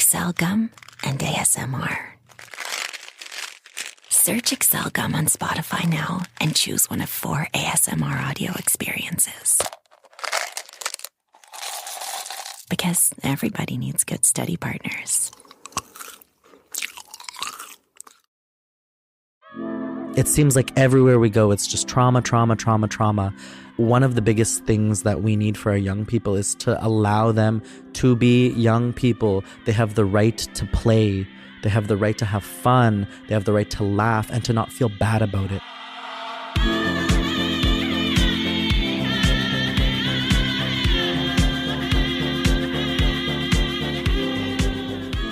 Excel Gum and ASMR. Search Excel Gum on Spotify now and choose one of 4 ASMR audio experiences. Because everybody needs good study partners. It seems like everywhere we go, it's just trauma, trauma, trauma, trauma. One of the biggest things that we need for our young people is to allow them to be young people. They have the right to play. They have the right to have fun. They have the right to laugh and to not feel bad about it.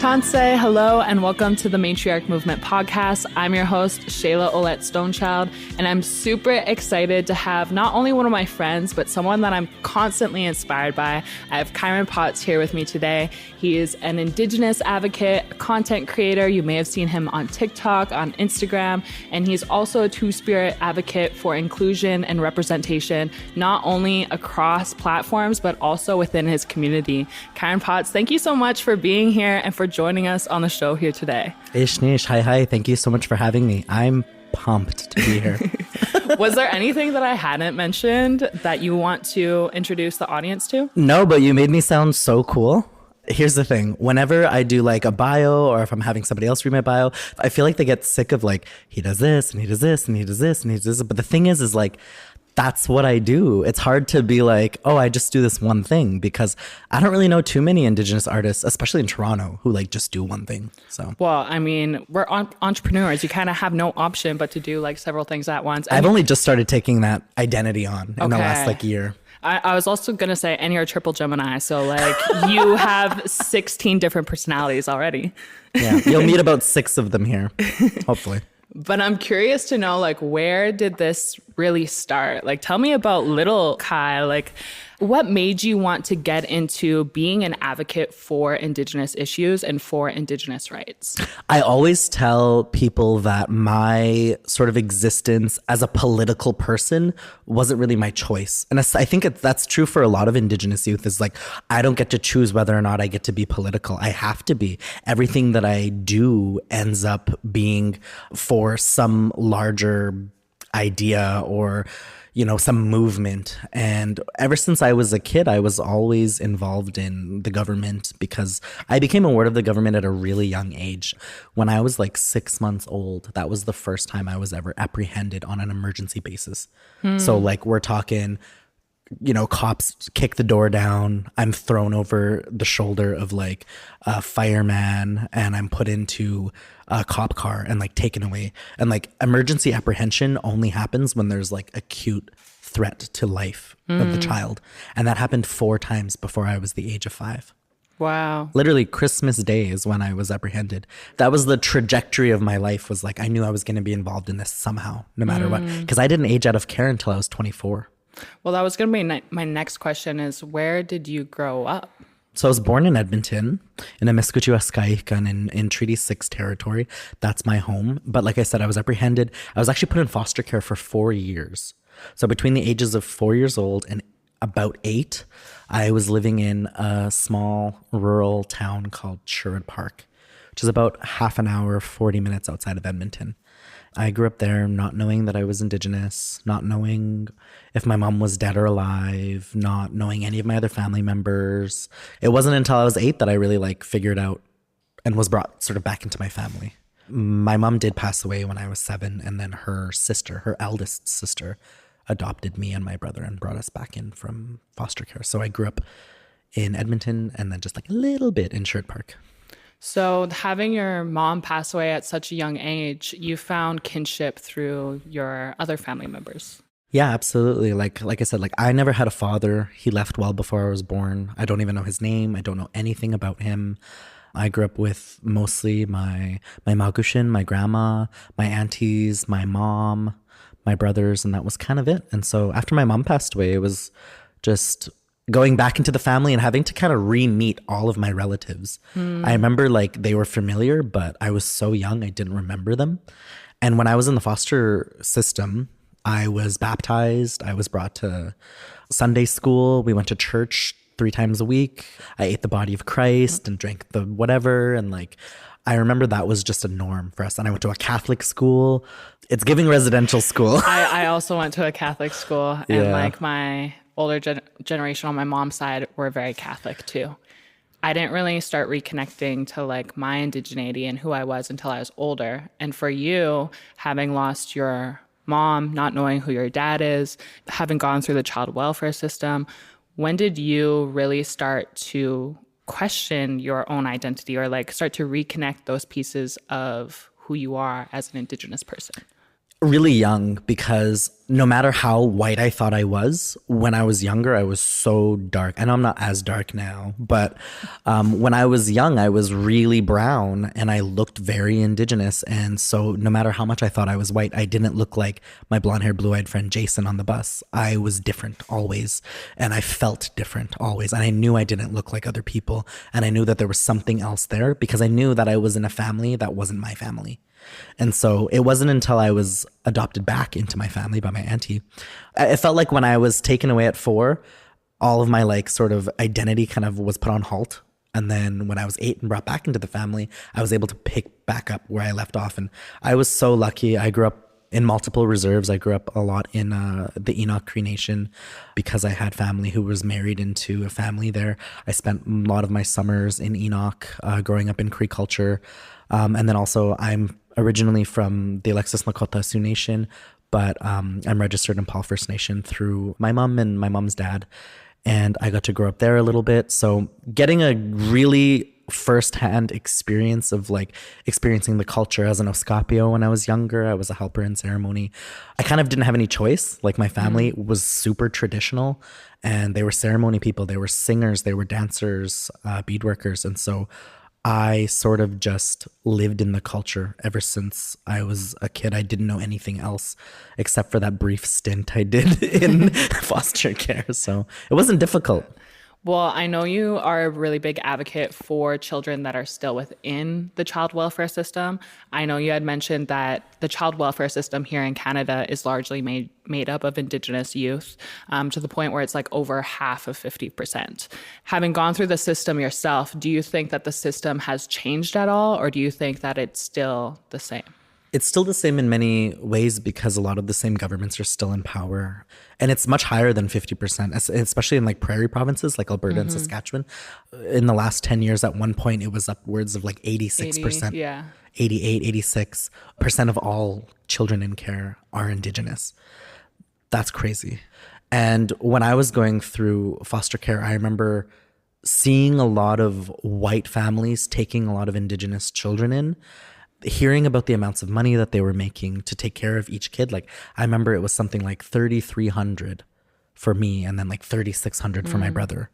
Tanse, hello, and welcome to the Matriarch Movement podcast. I'm your host, Shayla Oulette Stonechild, and I'm super excited to have not only one of my friends, but someone that I'm constantly inspired by. I have Kairyn Potts here with me today. He is an Indigenous advocate, content creator. You may have seen him on TikTok, on Instagram, and he's also a Two-Spirit advocate for inclusion and representation, not only across platforms, but also within his community. Kairyn Potts, thank you so much for being here and for joining us on the show here today. Ish, hi. Thank you so much for having me. I'm pumped to be here. Was there anything that I hadn't mentioned that you want to introduce the audience to? No, but you made me sound so cool. Here's the thing. Whenever I do like a bio, or if I'm having somebody else read my bio, I feel like they get sick of like, he does this and he does this and he does this and he does this. But the thing is like, that's what I do. It's hard to be like, oh, I just do this one thing, because I don't really know too many Indigenous artists, especially in Toronto, who like just do one thing. So, well, I mean, we're entrepreneurs. You kind of have no option but to do like several things at once. I've only just started taking that identity on in the last like year. I was also going to say, and you're a triple Gemini. So like you have 16 different personalities already. Yeah, you'll meet about 6 of them here, hopefully. But I'm curious to know, like, where did this really start? Like, tell me about little Kai. Like, what made you want to get into being an advocate for Indigenous issues and for Indigenous rights? I always tell people that my sort of existence as a political person wasn't really my choice. And I think that's true for a lot of Indigenous youth, is like, I don't get to choose whether or not I get to be political. I have to be. Everything that I do ends up being for some larger idea or, you know, some movement. And ever since I was a kid, I was always involved in the government, because I became aware of the government at a really young age. When I was like 6 months old, that was the first time I was ever apprehended on an emergency basis. So like, we're talking, you know, cops kick the door down, I'm thrown over the shoulder of like a fireman, and I'm put into a cop car and like taken away. And like, emergency apprehension only happens when there's like acute threat to life of the child. And that happened 4 times before I was the age of 5. Wow. Literally Christmas Day is when I was apprehended. That was the trajectory of my life, was like, I knew I was going to be involved in this somehow, no matter what. Because I didn't age out of care until I was 24. Well, that was going to be my next question, is where did you grow up? So I was born in Edmonton, in Amiskwaciwâskahikan, in Treaty 6 territory. That's my home. But like I said, I was apprehended. I was actually put in foster care for 4 years. So between the ages of 4 years old and about 8, I was living in a small rural town called Sherwood Park, which is about half an hour, 40 minutes outside of Edmonton. I grew up there not knowing that I was Indigenous, not knowing if my mom was dead or alive, not knowing any of my other family members. It wasn't until I was 8 that I really like figured out and was brought sort of back into my family. My mom did pass away when I was 7, and then her sister, her eldest sister, adopted me and my brother and brought us back in from foster care. So I grew up in Edmonton and then just like a little bit in Sherwood Park. So having your mom pass away at such a young age, you found kinship through your other family members. Yeah, absolutely. Like I said, like, I never had a father. He left well before I was born. I don't even know his name. I don't know anything about him. I grew up with mostly my Magushin, my grandma, my aunties, my mom, my brothers, and that was kind of it. And so after my mom passed away, it was just going back into the family and having to kind of re-meet all of my relatives. I remember like they were familiar, but I was so young, I didn't remember them. And when I was in the foster system, I was baptized. I was brought to Sunday school. We went to church 3 times a week. I ate the body of Christ and drank the whatever. And like, I remember that was just a norm for us. And I went to a Catholic school. It's giving residential school. I also went to a Catholic school, and like my older generation on my mom's side were very Catholic too. I didn't really start reconnecting to like my indigeneity and who I was until I was older. And for you, having lost your mom, not knowing who your dad is, having gone through the child welfare system, when did you really start to question your own identity, or like start to reconnect those pieces of who you are as an Indigenous person? Really young, because no matter how white I thought I was, when I was younger, I was so dark. I know I'm not as dark now, but when I was young, I was really brown and I looked very Indigenous. And so no matter how much I thought I was white, I didn't look like my blonde-haired, blue-eyed friend Jason on the bus. I was different always, and I felt different always. And I knew I didn't look like other people. And I knew that there was something else there, because I knew that I was in a family that wasn't my family. And so it wasn't until I was adopted back into my family by my auntie. It felt like when I was taken away at 4, all of my like sort of identity kind of was put on halt. And then when I was 8 and brought back into the family, I was able to pick back up where I left off. And I was so lucky. I grew up in multiple reserves. I grew up a lot in the Enoch Cree Nation, because I had family who was married into a family there. I spent a lot of my summers in Enoch, growing up in Cree culture. And then also I'm originally from the Alexis Lakota Sioux Nation, but I'm registered in Paul First Nation through my mom and my mom's dad. And I got to grow up there a little bit. So getting a really firsthand experience of like experiencing the culture as an Oskapio when I was younger. I was a helper in ceremony. I kind of didn't have any choice. Like my family was super traditional, and they were ceremony people. They were singers, they were dancers, beadworkers. And so I sort of just lived in the culture ever since I was a kid. I didn't know anything else except for that brief stint I did in foster care. So it wasn't difficult. Well, I know you are a really big advocate for children that are still within the child welfare system. I know you had mentioned that the child welfare system here in Canada is largely made up of Indigenous youth, to the point where it's like over half of 50%. Having gone through the system yourself, do you think that the system has changed at all, or do you think that it's still the same? It's still the same in many ways, because a lot of the same governments are still in power. And it's much higher than 50%, especially in like prairie provinces like Alberta and Saskatchewan. In the last 10 years, at one point, it was upwards of like 86%, 88, 86% of all children in care are Indigenous. That's crazy. And when I was going through foster care, I remember seeing a lot of white families taking a lot of Indigenous children in, hearing about the amounts of money that they were making to take care of each kid. Like I remember it was something like $3,300 for me, and then like $3,600 for my brother.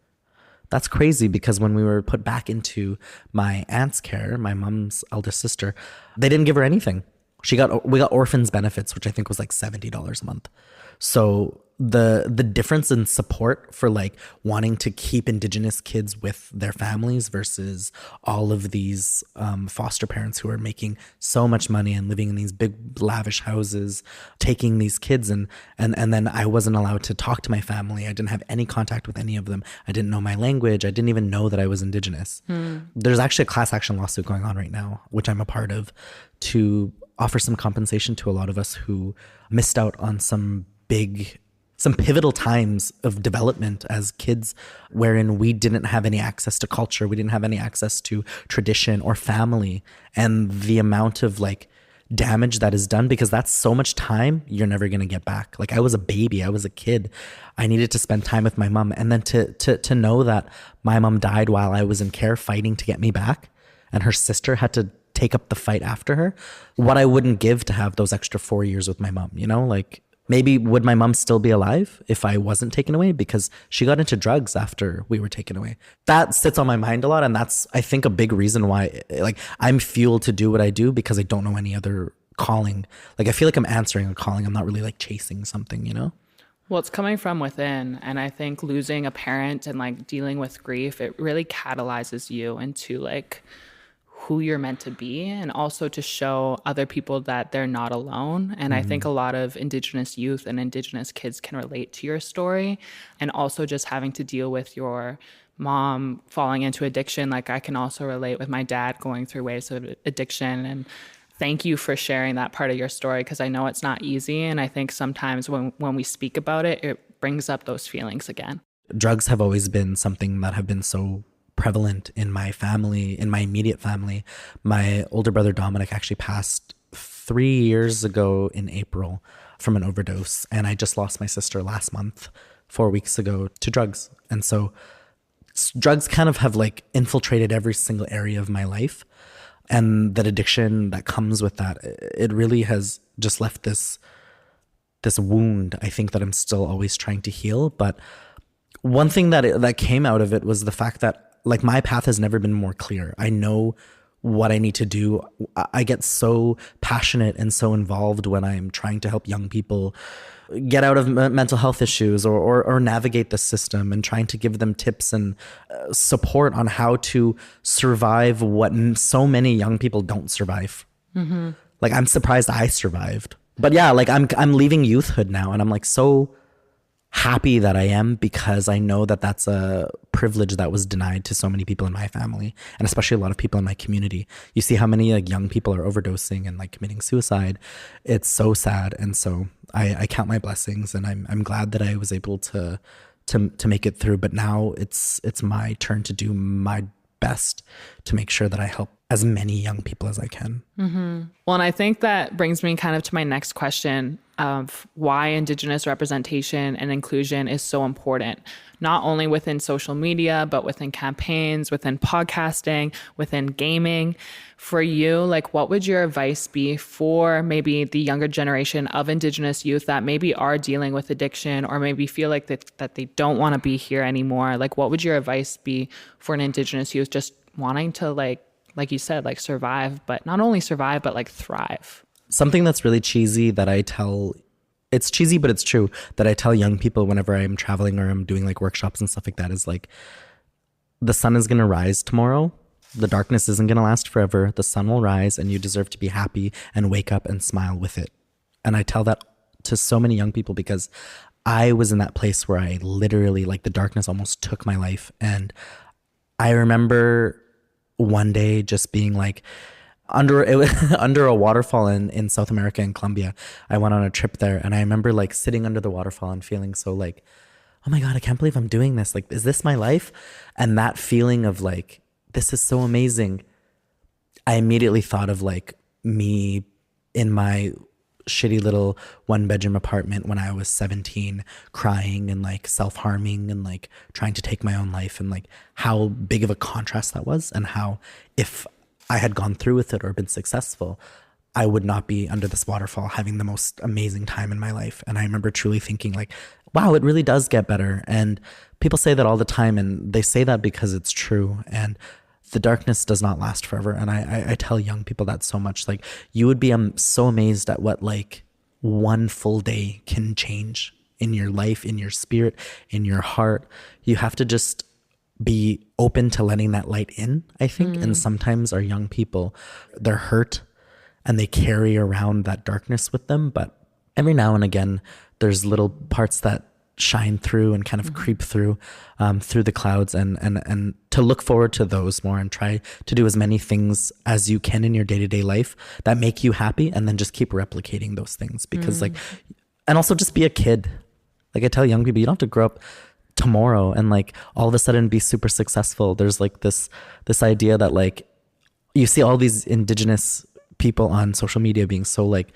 That's crazy, because when we were put back into my aunt's care, my mom's eldest sister, they didn't give her anything. We got orphans benefits, which I think was like $70 a month. So the difference in support for like wanting to keep Indigenous kids with their families versus all of these foster parents who are making so much money and living in these big lavish houses, taking these kids, and then I wasn't allowed to talk to my family. I didn't have any contact with any of them. I didn't know my language. I didn't even know that I was Indigenous. There's actually a class action lawsuit going on right now, which I'm a part of, to offer some compensation to a lot of us who missed out on some pivotal times of development as kids, wherein we didn't have any access to culture. We didn't have any access to tradition or family, and the amount of like damage that is done, because that's so much time you're never going to get back. Like I was a baby, I was a kid. I needed to spend time with my mom. And then to know that my mom died while I was in care fighting to get me back, and her sister had to take up the fight after her. What I wouldn't give to have those extra 4 years with my mom, you know, like maybe would my mom still be alive if I wasn't taken away, because she got into drugs after we were taken away. That sits on my mind a lot. And that's, I think, a big reason why like I'm fueled to do what I do, because I don't know any other calling. Like I feel like I'm answering a calling. I'm not really like chasing something, you know? Well, it's coming from within. And I think losing a parent and like dealing with grief, it really catalyzes you into like who you're meant to be, and also to show other people that they're not alone. And I think a lot of Indigenous youth and Indigenous kids can relate to your story. And also just having to deal with your mom falling into addiction. Like, I can also relate with my dad going through waves of addiction. And thank you for sharing that part of your story, because I know it's not easy. And I think sometimes when we speak about it, it brings up those feelings again. Drugs have always been something that have been so prevalent in my family, in my immediate family. My older brother Dominic actually passed 3 years ago in April from an overdose. And I just lost my sister last month, 4 weeks ago, to drugs. And so drugs kind of have like infiltrated every single area of my life. And that addiction that comes with that, it really has just left this wound, I think, that I'm still always trying to heal. But one thing that came out of it was the fact that, like, my path has never been more clear. I know what I need to do. I get so passionate and so involved when I'm trying to help young people get out of mental health issues or navigate the system, and trying to give them tips and support on how to survive what so many young people don't survive. Mm-hmm. Like, I'm surprised I survived. But yeah, like, I'm leaving youthhood now, and I'm like so happy that I am, because I know that that's a privilege that was denied to so many people in my family, and especially a lot of people in my community. You see how many like young people are overdosing and like committing suicide. It's so sad. And so I count my blessings, and I'm glad that I was able to make it through. But now it's my turn to do my best to make sure that I help as many young people as I can. Mm-hmm. Well, and I think that brings me kind of to my next question of why Indigenous representation and inclusion is so important, not only within social media, but within campaigns, within podcasting, within gaming. For you, like, what would your advice be for maybe the younger generation of Indigenous youth that maybe are dealing with addiction, or maybe feel like that they don't want to be here anymore? Like, what would your advice be for an Indigenous youth just wanting to, like you said, like, survive, but not only survive, but like thrive? Something that's really cheesy that I tell, it's cheesy, but it's true, that I tell young people whenever I'm traveling or I'm doing like workshops and stuff like that, is like, the sun is going to rise tomorrow. The darkness isn't going to last forever. The sun will rise, and you deserve to be happy and wake up and smile with it. And I tell that to so many young people, because I was in that place where I literally, like, the darkness almost took my life. And I remember one day just being like, under a waterfall in South America, in Colombia. I went on a trip there, and I remember like sitting under the waterfall and feeling so like, oh my God, I can't believe I'm doing this. Like, is this my life? And that feeling of like, this is so amazing. I immediately thought of like me in my shitty little 1-bedroom apartment when I was 17, crying and like self-harming and like trying to take my own life, and like how big of a contrast that was, and how if I had gone through with it or been successful, I would not be under this waterfall having the most amazing time in my life. And I remember truly thinking like, wow, it really does get better. And people say that all the time, and they say that because it's true. And the darkness does not last forever. And I tell young people that so much. Like, you would be so amazed at what like one full day can change in your life, in your spirit, in your heart. You have to just be open to letting that light in, I think. And sometimes our young people, they're hurt and they carry around that darkness with them. But every now and again, there's little parts that shine through and kind of creep through the clouds, and to look forward to those more, and try to do as many things as you can in your day-to-day life that make you happy, and then just keep replicating those things. Because like, and also just be a kid. Like, I tell young people, you don't have to grow up tomorrow and like all of a sudden be super successful. There's like this idea that like, you see all these Indigenous people on social media being so like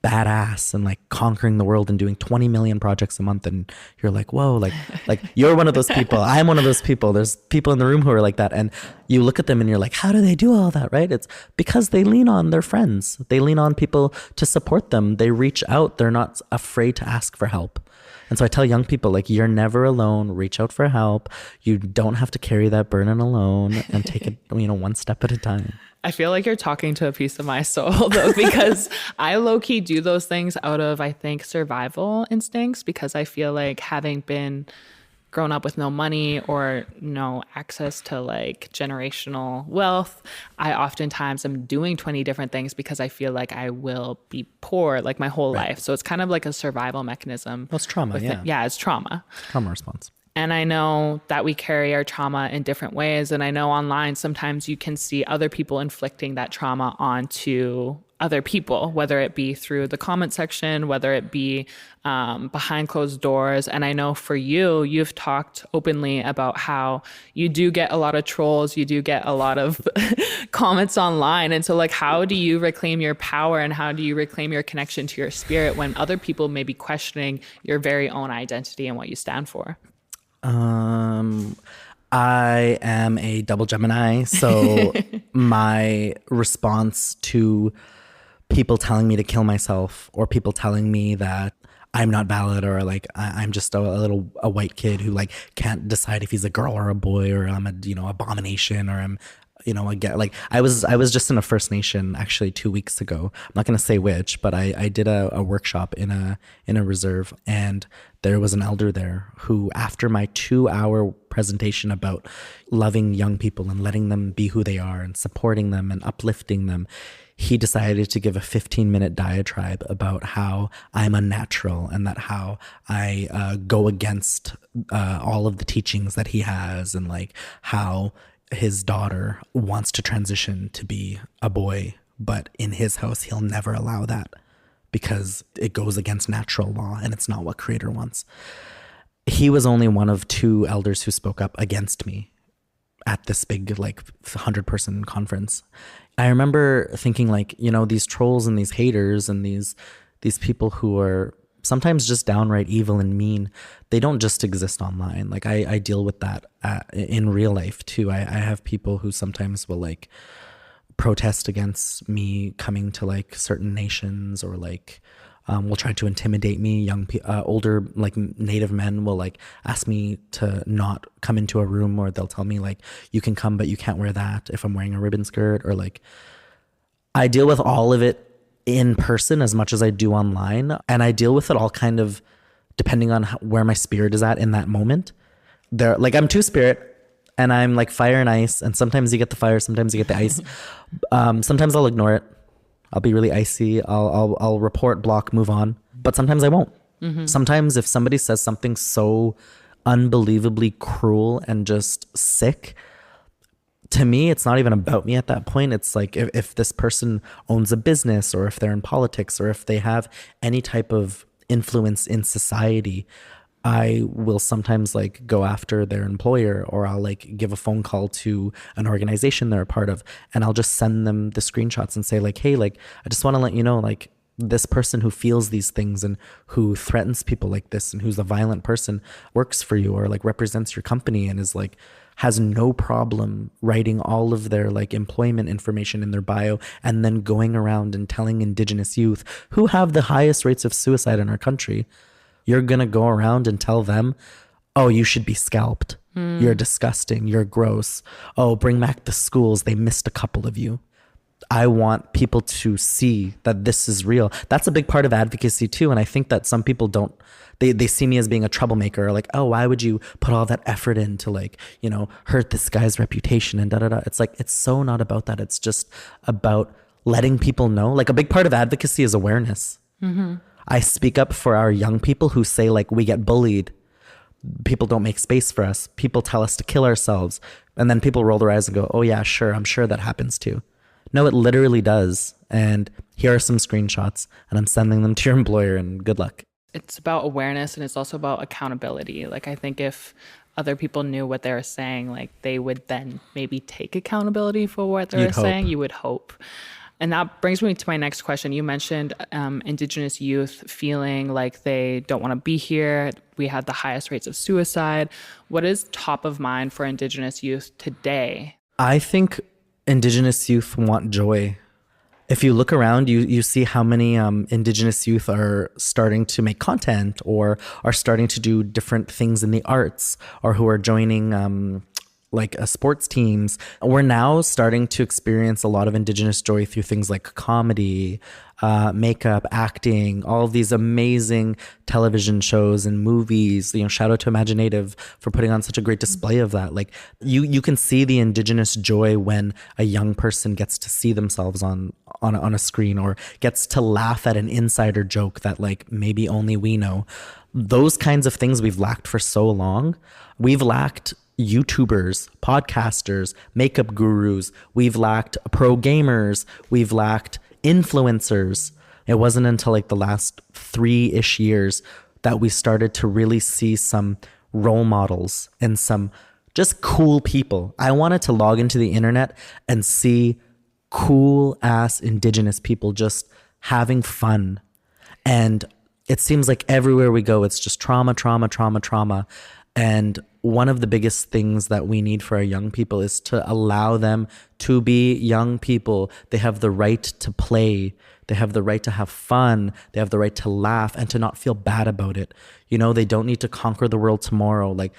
badass and like conquering the world and doing 20 million projects a month, and you're like, whoa, like you're one of those people. I'm one of those people. There's people in the room who are like that, and you look at them and you're like, how do they do all that? Right? It's because they lean on their friends. They lean on people to support them. They reach out. They're not afraid to ask for help. And so I tell young people, like, you're never alone. Reach out for help. You don't have to carry that burden alone, and take it, one step at a time. I feel like you're talking to a piece of my soul, though, because I low-key do those things out of, I think, survival instincts, because I feel like having been grown up with no money or no access to like generational wealth, I oftentimes am doing 20 different things because I feel like I will be poor like my whole life. So it's kind of like a survival mechanism. Well, it's trauma, Yeah, it's trauma. Trauma response. And I know that we carry our trauma in different ways. And I know online, sometimes you can see other people inflicting that trauma onto other people, whether it be through the comment section, whether it be behind closed doors. And I know for you, you've talked openly about how you do get a lot of trolls, you do get a lot of comments online. And so like, how do you reclaim your power and how do you reclaim your connection to your spirit when other people may be questioning your very own identity and what you stand for? I am a double Gemini, so my response to people telling me to kill myself or people telling me that I'm not valid or like I'm just a white kid who like can't decide if he's a girl or a boy or I'm a abomination or I'm like I was just in a First Nation actually 2 weeks ago. I'm not going to say which, but I did a workshop in a reserve, and there was an elder there who, after my 2-hour presentation about loving young people and letting them be who they are and supporting them and uplifting them, he decided to give a 15-minute diatribe about how I'm unnatural and that how I go against all of the teachings that he has, and like how his daughter wants to transition to be a boy, but in his house, he'll never allow that because it goes against natural law and it's not what Creator wants. He was only one of 2 elders who spoke up against me at this big, like 100-person conference. I remember thinking like, these trolls and these haters and these people who are sometimes just downright evil and mean, they don't just exist online. Like I deal with that in real life too. I have people who sometimes will like protest against me coming to like certain nations, or like will try to intimidate me. Older like Native men will like ask me to not come into a room, or they'll tell me like, you can come but you can't wear that if I'm wearing a ribbon skirt. Or like, I deal with all of it in person as much as I do online, and I deal with it all kind of depending on where my spirit is at in that moment. Like I'm 2 spirit, and I'm like fire and ice, and sometimes you get the fire, sometimes you get the ice. Sometimes I'll ignore it. I'll be really icy. I'll report, block, move on. But sometimes I won't. Mm-hmm. Sometimes if somebody says something so unbelievably cruel and just sick, to me, it's not even about me at that point. It's like if this person owns a business, or if they're in politics, or if they have any type of influence in society, I will sometimes like go after their employer, or I'll like give a phone call to an organization they're a part of, and I'll just send them the screenshots and say like, hey, like, I just want to let you know, like, this person who feels these things and who threatens people like this and who's a violent person works for you, or like represents your company, and is like, has no problem writing all of their like employment information in their bio and then going around and telling Indigenous youth who have the highest rates of suicide in our country, you're going to go around and tell them, oh, you should be scalped. You're disgusting. You're gross. Oh, bring back the schools. They missed a couple of you. I want people to see that this is real. That's a big part of advocacy too. And I think that some people don't, they see me as being a troublemaker, or like, oh, why would you put all that effort in to like, hurt this guy's reputation and It's like, it's so not about that. It's just about letting people know. Like a big part of advocacy is awareness. Mm-hmm. I speak up for our young people who say like, we get bullied. People don't make space for us. People tell us to kill ourselves. And then people roll their eyes and go, oh yeah, sure. I'm sure that happens too. No, it literally does. And here are some screenshots, and I'm sending them to your employer, and good luck. It's about awareness, and it's also about accountability. Like, I think if other people knew what they were saying, like, they would then maybe take accountability for what they were saying. You would hope. And that brings me to my next question. You mentioned Indigenous youth feeling like they don't want to be here. We had the highest rates of suicide. What is top of mind for Indigenous youth today? I think Indigenous youth want joy. If you look around, you see how many Indigenous youth are starting to make content, or are starting to do different things in the arts, or who are joining sports teams. We're now starting to experience a lot of Indigenous joy through things like comedy, makeup, acting, all of these amazing television shows and movies. Shout out to Imaginative for putting on such a great display of that. Like you can see the Indigenous joy when a young person gets to see themselves on a screen, or gets to laugh at an insider joke that like maybe only we know. Those kinds of things we've lacked for so long. We've lacked YouTubers, podcasters, makeup gurus. We've lacked pro gamers. We've lacked influencers. It wasn't until like the last 3-ish years that we started to really see some role models and some just cool people. I wanted to log into the internet and see cool ass Indigenous people just having fun. And it seems like everywhere we go, it's just trauma, trauma, trauma, trauma. And one of the biggest things that we need for our young people is to allow them to be young people. They have the right to play. They have the right to have fun. They have the right to laugh and to not feel bad about it. They don't need to conquer the world tomorrow. Like,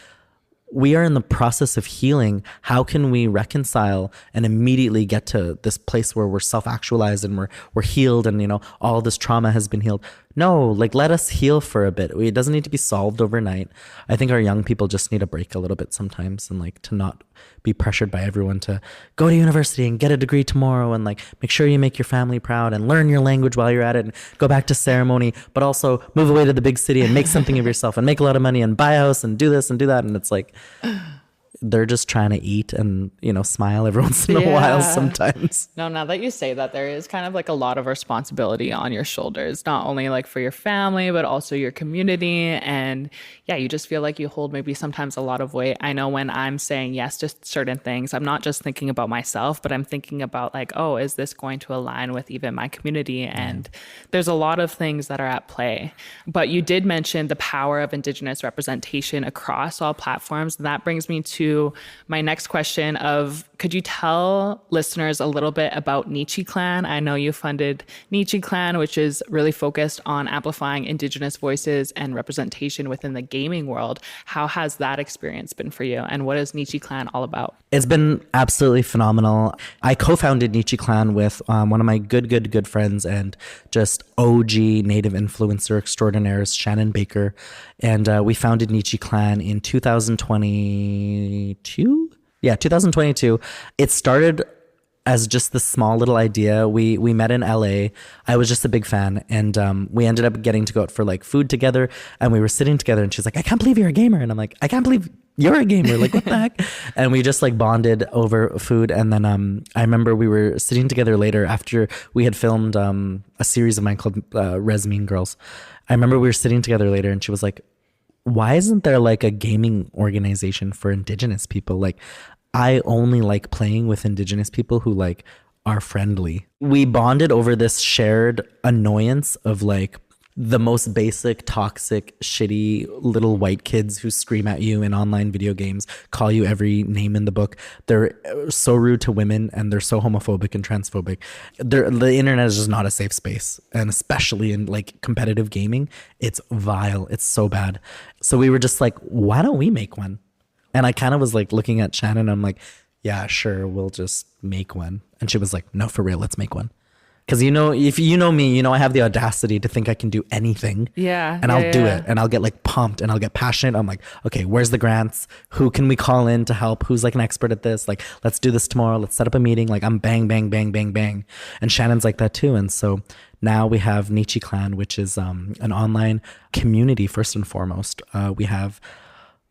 we are in the process of healing. How can we reconcile and immediately get to this place where we're self-actualized and we're healed and, all this trauma has been healed? No, like, let us heal for a bit. It doesn't need to be solved overnight. I think our young people just need a break a little bit sometimes, and like to not be pressured by everyone to go to university and get a degree tomorrow, and like make sure you make your family proud and learn your language while you're at it and go back to ceremony, but also move away to the big city and make something of yourself and make a lot of money and buy a house and do this and do that. And it's like, they're just trying to eat and, smile every once in a while sometimes. No, now that you say that, there is kind of like a lot of responsibility on your shoulders, not only like for your family, but also your community. And yeah, you just feel like you hold maybe sometimes a lot of weight. I know when I'm saying yes to certain things, I'm not just thinking about myself, but I'm thinking about like, oh, is this going to align with even my community? And there's a lot of things that are at play. But you did mention the power of Indigenous representation across all platforms. And that brings me to my next question of, could you tell listeners a little bit about Nietzsche Clan? I know you funded Nietzsche Clan, which is really focused on amplifying Indigenous voices and representation within the gaming world. How has that experience been for you? And what is Nietzsche Clan all about? It's been absolutely phenomenal. I co-founded Nietzsche Clan with one of my good friends and just OG native influencer extraordinaires, Shannon Baker. And we founded Nietzsche Clan in 2022. Yeah, 2022. It started as just this small little idea. We met in LA. I was just a big fan, and we ended up getting to go out for like food together, and we were sitting together, and she's like, I can't believe you're a gamer. And I'm like, I can't believe you're a gamer. Like, what the heck? And we just like bonded over food. And then I remember we were sitting together later after we had filmed a series of mine called Res Mean Girls. I remember we were sitting together later, and she was like, why isn't there like a gaming organization for Indigenous people? Like, I only like playing with Indigenous people who like are friendly. We bonded over this shared annoyance of like the most basic, toxic, shitty little white kids who scream at you in online video games, call you every name in the book. They're so rude to women, and they're so homophobic and transphobic. The internet is just not a safe space. And especially in like competitive gaming, it's vile. It's so bad. So we were just like, why don't we make one? And I kind of was like looking at Shannon. I'm like, yeah, sure, we'll just make one. And she was like, no, for real, let's make one. Because, if you know me, I have the audacity to think I can do anything. Yeah. And I'll do it. And I'll get like pumped and I'll get passionate. I'm like, okay, where's the grants? Who can we call in to help? Who's like an expert at this? Like, let's do this tomorrow. Let's set up a meeting. Like, I'm bang, bang, bang, bang, bang. And Shannon's like that too. And so now we have Nietzsche Clan, which is an online community first and foremost. We have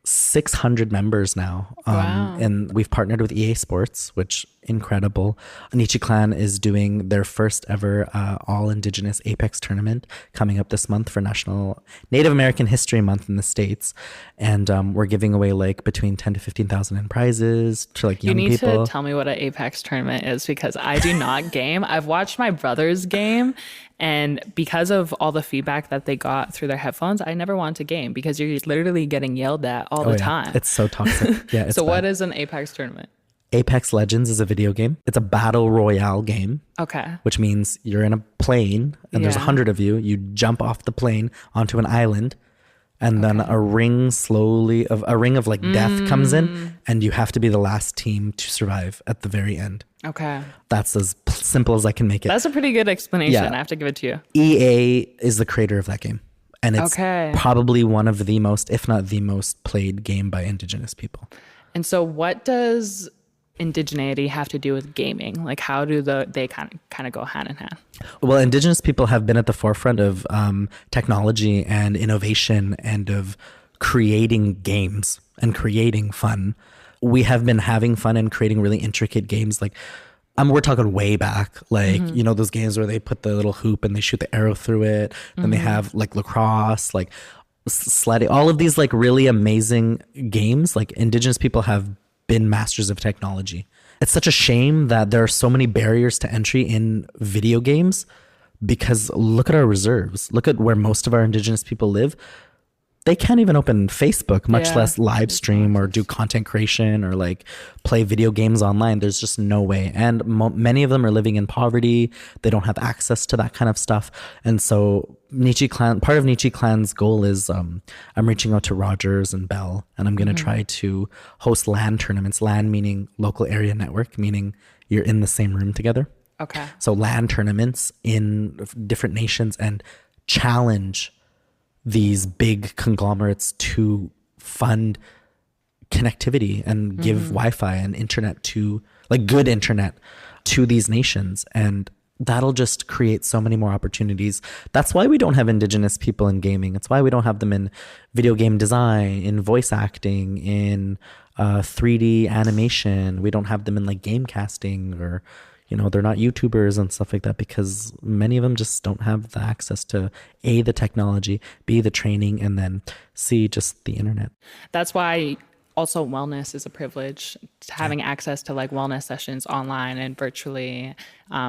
600 members now. Wow. And we've partnered with EA Sports, which incredible. Nietzsche Clan is doing their first ever all Indigenous Apex tournament coming up this month for National Native American History Month in the States. And we're giving away like between 10 to 15,000 in prizes to like young people. You need to tell me what an Apex tournament is, because I do not game. I've watched my brothers game, and because of all the feedback that they got through their headphones, I never wanted to game because you're literally getting yelled at all the time. It's so toxic. Yeah. It's so bad. what is an Apex tournament? Apex Legends is a video game. It's a battle royale game. Okay. Which means you're in a plane and there's 100 of you. You jump off the plane onto an island, And then a ring of like death comes in, and you have to be the last team to survive at the very end. Okay. That's as simple as I can make it. That's a pretty good explanation. Yeah. I have to give it to you. EA is the creator of that game. And it's Okay. probably one of the most, if not the most played game by Indigenous people. And so what does indigeneity have to do with gaming? Like how do they kind of go hand in hand? Well, Indigenous people have been at the forefront of technology and innovation and of creating games and creating fun. We have been having fun and creating really intricate games. Like we're talking way back, like, you know, those games where they put the little hoop and they shoot the arrow through it. Then they have like lacrosse, like sledding, all of these like really amazing games. Like Indigenous people have been masters of technology. It's such a shame that there are so many barriers to entry in video games, because look at our reserves. Look at where most of our Indigenous people live. They can't even open Facebook, much less live stream or do content creation or like play video games online. There's just no way. And many of them are living in poverty. They don't have access to that kind of stuff. And so part of Nietzsche Clan's goal is I'm reaching out to Rogers and Bell, and I'm going to try to host LAN tournaments. LAN meaning local area network, meaning you're in the same room together. Okay. So LAN tournaments in different nations and challenge these big conglomerates to fund connectivity and give Wi-Fi and internet to, like, good internet to these nations. And that'll just create so many more opportunities. That's why we don't have Indigenous people in gaming. It's why we don't have them in video game design, in voice acting, in 3D animation. We don't have them in like game casting, or, you know, they're not YouTubers and stuff like that, because many of them just don't have the access to A, the technology, B, the training, and then C, just the internet. That's why also wellness is a privilege. Having access to like wellness sessions online and virtually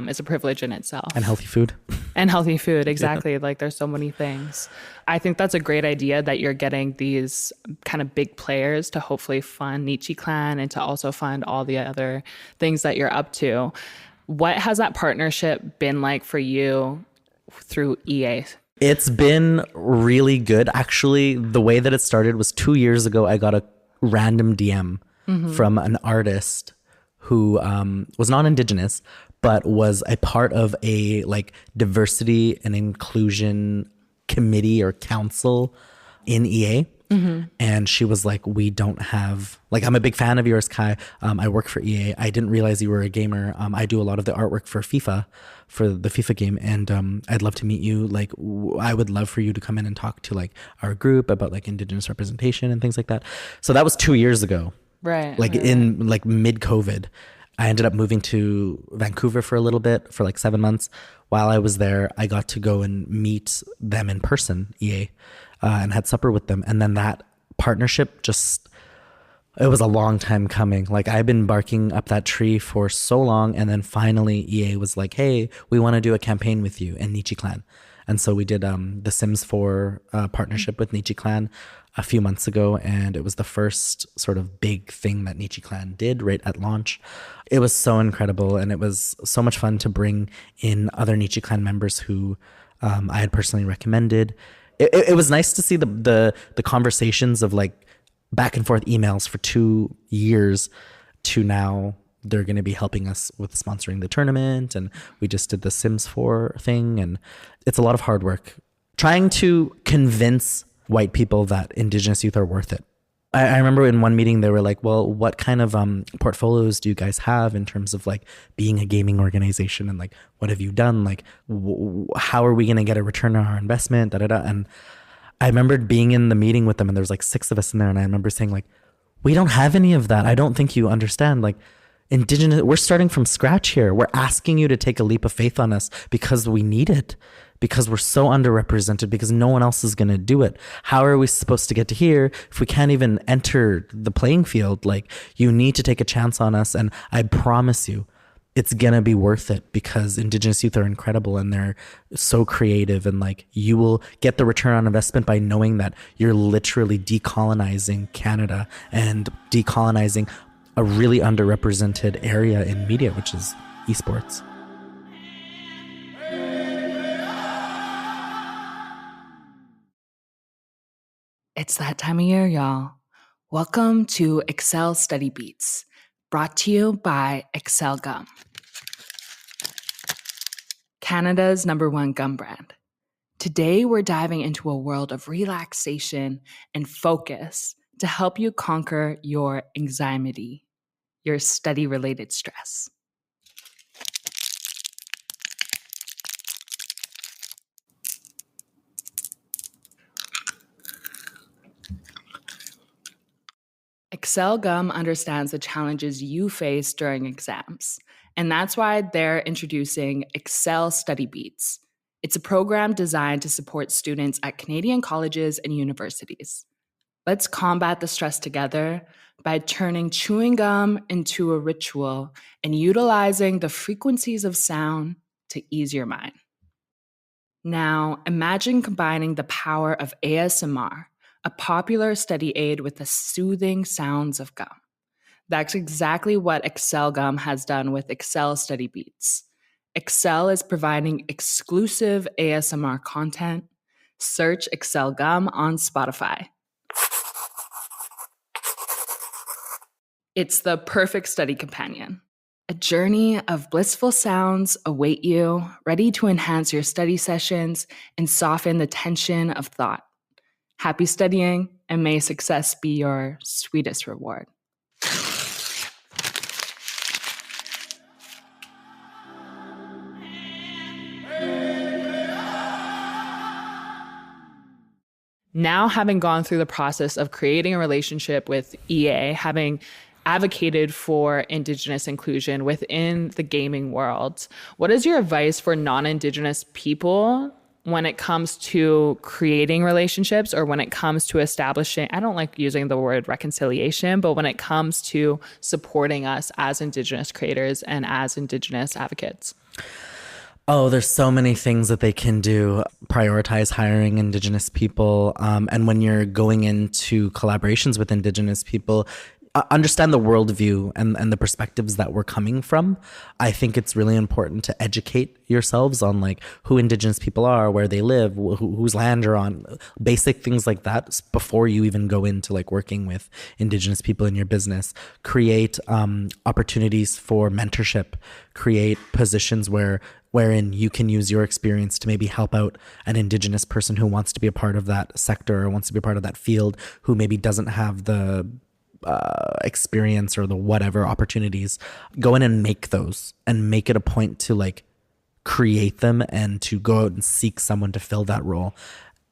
is a privilege in itself. And healthy food. And healthy food, exactly. Yeah. Like there's so many things. I think that's a great idea that you're getting these kind of big players to hopefully fund Nietzsche Clan and to also fund all the other things that you're up to. What has that partnership been like for you through EA? It's been really good. Actually, the way that it started was 2 years ago. I got a random DM from an artist who was not Indigenous, but was a part of a like diversity and inclusion committee or council in EA. And she was like, we don't have, like, I'm a big fan of yours, Kai. I work for EA. I didn't realize you were a gamer. I do a lot of the artwork for FIFA, for the FIFA game. And I'd love to meet you. Like, I would love for you to come in and talk to like our group about like Indigenous representation and things like that. So that was 2 years ago. Right. Like in like mid-COVID. I ended up moving to Vancouver for a little bit, for like 7 months. While I was there, I got to go and meet them in person, EA, and had supper with them. And then that partnership just, it was a long time coming. Like, I've been barking up that tree for so long. And then finally EA was like, hey, we want to do a campaign with you and Nietzsche Clan. And so we did the Sims 4 partnership with Nietzsche Clan a few months ago. And it was the first sort of big thing that Nietzsche Clan did right at launch. It was so incredible. And it was so much fun to bring in other Nietzsche Clan members who I had personally recommended. It was nice to see the conversations of like back and forth emails for 2 years to now they're going to be helping us with sponsoring the tournament. And we just did the Sims 4 thing. And it's a lot of hard work trying to convince white people that Indigenous youth are worth it. I remember in one meeting, they were like, well, what kind of portfolios do you guys have in terms of like being a gaming organization? And like, what have you done? Like, how are we going to get a return on our investment? Da, da, da. And I remembered being in the meeting with them, and there was like 6 of us in there. And I remember saying like, we don't have any of that. I don't think you understand. Like, Indigenous, we're starting from scratch here. We're asking you to take a leap of faith on us because we need it, because we're so underrepresented, because no one else is going to do it. How are we supposed to get to here if we can't even enter the playing field? Like, you need to take a chance on us. And I promise you, it's going to be worth it, because Indigenous youth are incredible and they're so creative. And like, you will get the return on investment by knowing that you're literally decolonizing Canada and decolonizing a really underrepresented area in media, which is esports. It's that time of year, y'all. Welcome to Excel Study Beats, brought to you by Excel Gum, Canada's #1 gum brand. Today, we're diving into a world of relaxation and focus to help you conquer your anxiety, your study-related stress. Excel Gum understands the challenges you face during exams, and that's why they're introducing Excel Study Beats. It's a program designed to support students at Canadian colleges and universities. Let's combat the stress together by turning chewing gum into a ritual and utilizing the frequencies of sound to ease your mind. Now, imagine combining the power of ASMR, a popular study aid, with the soothing sounds of gum. That's exactly what Excel Gum has done with Excel Study Beats. Excel is providing exclusive ASMR content. Search Excel Gum on Spotify. It's the perfect study companion. A journey of blissful sounds await you, ready to enhance your study sessions and soften the tension of thought. Happy studying, and may success be your sweetest reward. Now, having gone through the process of creating a relationship with EA, having advocated for Indigenous inclusion within the gaming world, what is your advice for non-Indigenous people when it comes to creating relationships, or when it comes to establishing, I don't like using the word reconciliation, but when it comes to supporting us as Indigenous creators and as Indigenous advocates? Oh, there's so many things that they can do. Prioritize hiring Indigenous people. And when you're going into collaborations with Indigenous people, understand the worldview and the perspectives that we're coming from. I think it's really important to educate yourselves on like who Indigenous people are, where they live, whose land you're on, basic things like that before you even go into like working with Indigenous people in your business. Create opportunities for mentorship, create positions wherein you can use your experience to maybe help out an Indigenous person who wants to be a part of that sector or wants to be a part of that field, who maybe doesn't have the experience or the whatever opportunities. Go in and make those, and make it a point to like create them and to go out and seek someone to fill that role,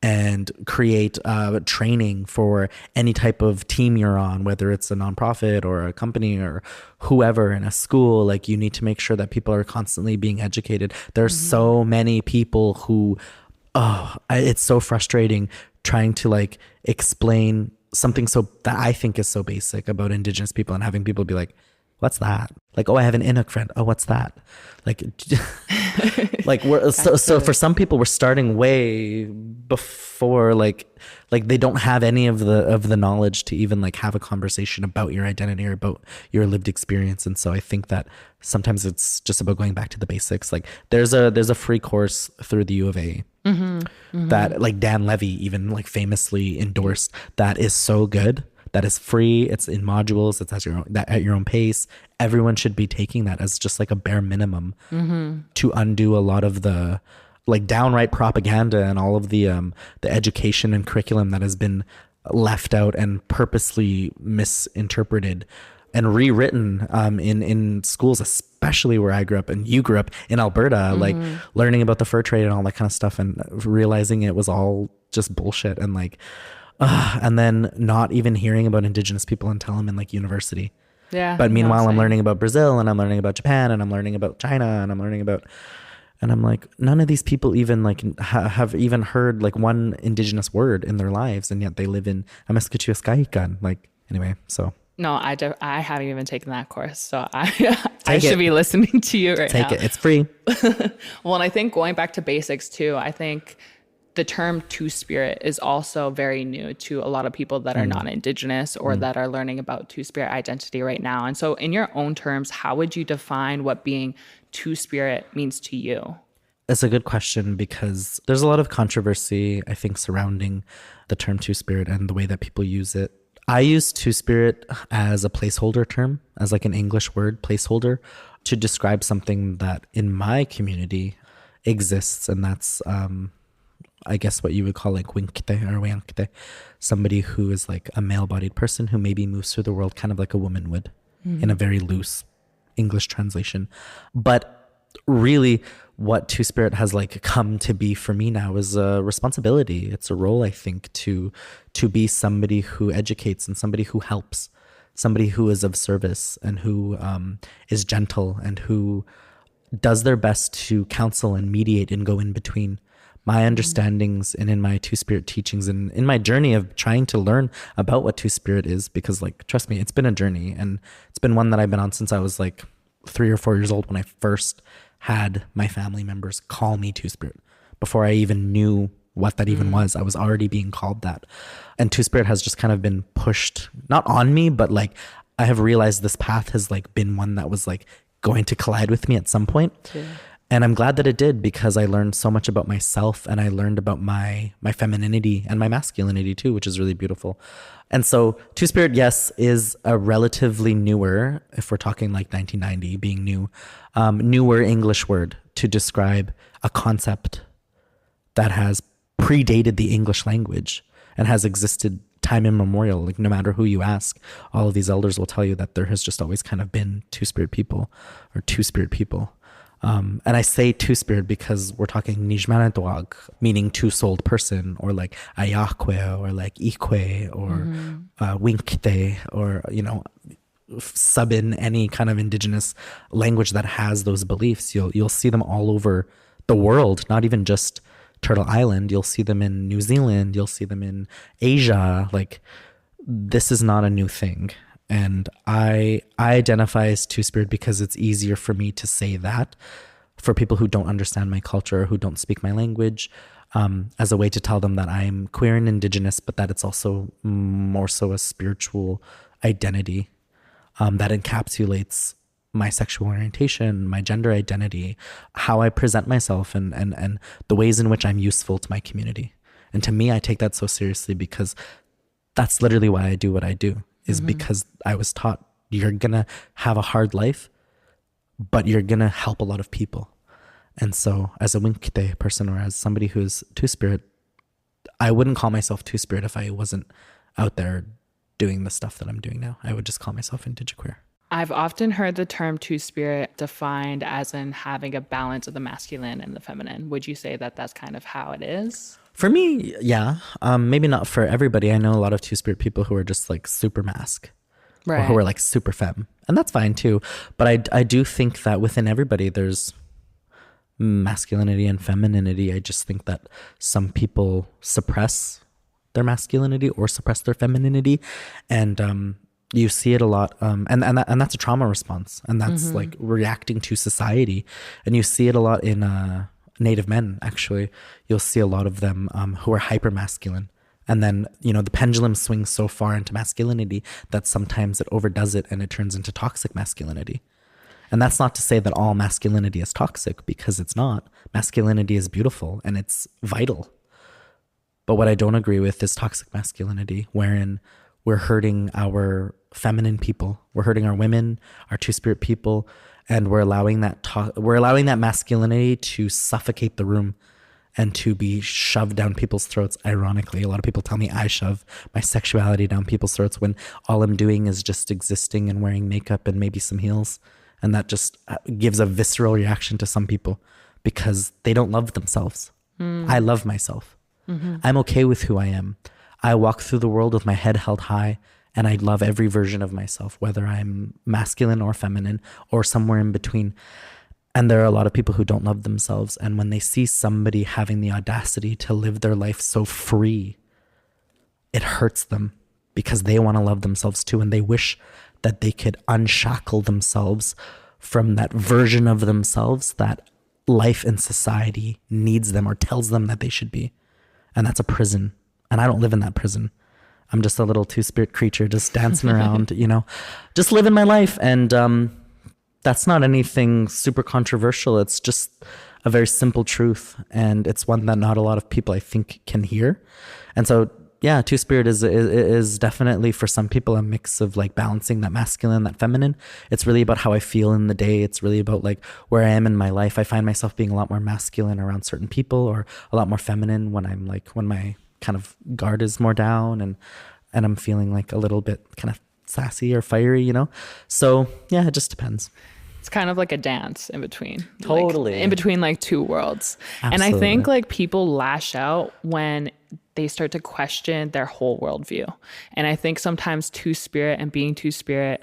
and create training for any type of team you're on, whether it's a nonprofit or a company or whoever in a school. Like, you need to make sure that people are constantly being educated. There's so many people who, it's so frustrating trying to like explain something so that I think is so basic about Indigenous people, and having people be like, what's that? Like, oh, I have an Inuk friend. Oh, what's that? Like, like we're so for some people, we're starting way before like they don't have any of the knowledge to even like have a conversation about your identity or about your lived experience. And so I think that sometimes it's just about going back to the basics. Like, there's a free course through the U of A that like Dan Levy even like famously endorsed, that is so good. That is free. It's in modules. It's at your own pace. Everyone should be taking that as just like a bare minimum to undo a lot of the like downright propaganda and all of the education and curriculum that has been left out and purposely misinterpreted and rewritten in schools, especially where I grew up and you grew up in Alberta, like learning about the fur trade and all that kind of stuff, and realizing it was all just bullshit, and like, and then not even hearing about Indigenous people until I'm in like university. Yeah. But meanwhile, I'm learning about Brazil, and I'm learning about Japan, and I'm learning about China, and I'm learning about, and I'm like, none of these people even like have even heard like one Indigenous word in their lives, and yet they live in Amaskituaskahikan. Like, anyway, so. No, I haven't even taken that course, so I should be listening to you right now. Take it. It's free. Well, and I think going back to basics too, I think the term Two-Spirit is also very new to a lot of people that are non-Indigenous or that are learning about Two-Spirit identity right now. And so in your own terms, how would you define what being Two-Spirit means to you? It's a good question because there's a lot of controversy, I think, surrounding the term Two-Spirit and the way that people use it. I use Two-Spirit as a placeholder term, as like an English word placeholder to describe something that in my community exists. And that's, I guess what you would call like winkte or wiankte, somebody who is like a male-bodied person who maybe moves through the world kind of like a woman would in a very loose English translation. But really what Two-Spirit has like come to be for me now is a responsibility. It's a role, I think, to be somebody who educates and somebody who helps, somebody who is of service and who is gentle and who does their best to counsel and mediate and go in between my understandings and in my Two-Spirit teachings and in my journey of trying to learn about what Two-Spirit is, because like, trust me, it's been a journey and it's been one that I've been on since I was like 3 or 4 years old when I first had my family members call me Two-Spirit. Before I even knew what that even was, I was already being called that. And Two-Spirit has just kind of been pushed, not on me, but like I have realized this path has like been one that was like going to collide with me at some point. Yeah. And I'm glad that it did, because I learned so much about myself and I learned about my femininity and my masculinity too, which is really beautiful. And so Two-Spirit, yes, is a relatively newer, if we're talking like 1990 being new, newer English word to describe a concept that has predated the English language and has existed time immemorial. Like no matter who you ask, all of these elders will tell you that there has just always kind of been Two-Spirit people or Two-Spirit people. And I say Two-Spirit because we're talking Nijmanatuag, meaning two-souled person, or like Ayakwe, or like Ikwe, or Winkte, or, you know, sub in any kind of indigenous language that has those beliefs. You'll see them all over the world, not even just Turtle Island. You'll see them in New Zealand. You'll see them in Asia. Like, this is not a new thing. And I identify as Two-Spirit because it's easier for me to say that for people who don't understand my culture, who don't speak my language, as a way to tell them that I'm queer and Indigenous, but that it's also more so a spiritual identity that encapsulates my sexual orientation, my gender identity, how I present myself, and the ways in which I'm useful to my community. And to me, I take that so seriously because that's literally why I do what I do. Is because I was taught you're going to have a hard life, but you're going to help a lot of people. And so as a Winkte person, or as somebody who's Two-Spirit, I wouldn't call myself Two-Spirit if I wasn't out there doing the stuff that I'm doing now. I would just call myself Indigiqueer. I've often heard the term Two-Spirit defined as in having a balance of the masculine and the feminine. Would you say that that's kind of how it is? For me, yeah. Maybe not for everybody. I know a lot of Two-Spirit people who are just like super mask, right, or who are like super femme, and that's fine too. But I do think that within everybody there's masculinity and femininity. I just think that some people suppress their masculinity or suppress their femininity, and you see it a lot. And that's a trauma response, and that's like reacting to society, and you see it a lot in Native men. Actually, you'll see a lot of them who are hyper masculine, and then, you know, the pendulum swings so far into masculinity that sometimes it overdoes it and it turns into toxic masculinity. And that's not to say that all masculinity is toxic, because it's not. Masculinity is beautiful and it's vital. But what I don't agree with is toxic masculinity, wherein we're hurting our feminine people, we're hurting our women, our Two-Spirit people, and we're allowing that masculinity to suffocate the room and to be shoved down people's throats. Ironically, a lot of people tell me I shove my sexuality down people's throats when all I'm doing is just existing and wearing makeup and maybe some heels. And that just gives a visceral reaction to some people because they don't love themselves. I love myself. I'm okay with who I am. I walk through the world with my head held high, and I love every version of myself, whether I'm masculine or feminine or somewhere in between. And there are a lot of people who don't love themselves. And when they see somebody having the audacity to live their life so free, it hurts them because they want to love themselves too. And they wish that they could unshackle themselves from that version of themselves that life and society needs them or tells them that they should be. And that's a prison. And I don't live in that prison. I'm just a little Two-Spirit creature just dancing around, you know, just living my life. And That's not anything super controversial. It's just a very simple truth. And it's one that not a lot of people, I think, can hear. And so, yeah, two-spirit is definitely for some people a mix of like balancing that masculine, that feminine. It's really about how I feel in the day. It's really about like where I am in my life. I find myself being a lot more masculine around certain people, or a lot more feminine when I'm like, when my kind of guard is more down and I'm feeling like a little bit kind of sassy or fiery, you know? So yeah, it just depends. It's kind of like a dance in between. Totally. Like, in between like two worlds. Absolutely. And I think like people lash out when they start to question their whole worldview. And I think sometimes two-spirit and being two-spirit,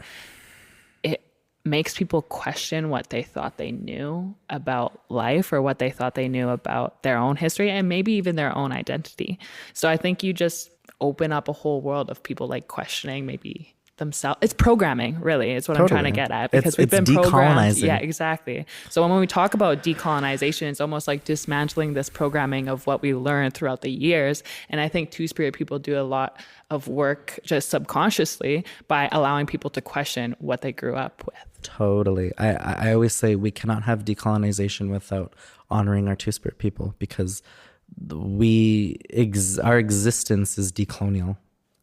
it makes people question what they thought they knew about life, or what they thought they knew about their own history, and maybe even their own identity. So I think you just open up a whole world of people like questioning maybe themselves. It's programming, really, is what I'm trying to get at, because we've been programmed. Yeah, exactly. So when we talk about decolonization, it's almost like dismantling this programming of what we learned throughout the years. And I think two-spirit people do a lot of work just subconsciously by allowing people to question what they grew up with. Totally. I always say we cannot have decolonization without honoring our two-spirit people, because our existence is decolonial.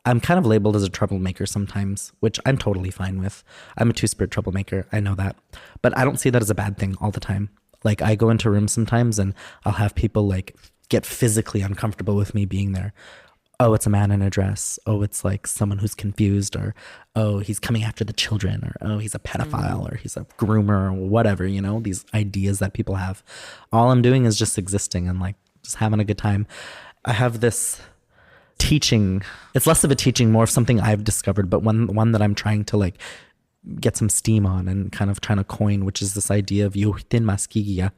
I'm kind of labeled as a troublemaker sometimes, which I'm totally fine with. I'm a two-spirit troublemaker. I know that. But I don't see that as a bad thing all the time. Like, I go into rooms sometimes and I'll have people like get physically uncomfortable with me being there. Oh, it's a man in a dress. Oh, it's like someone who's confused, or oh, he's coming after the children, or oh, he's a pedophile, or he's a groomer, or whatever, you know, these ideas that people have. All I'm doing is just existing and like just having a good time. I have this teaching. It's less of a teaching, more of something I've discovered, but one that I'm trying to like get some steam on and kind of trying to coin, which is this idea of yuhtin maskigia,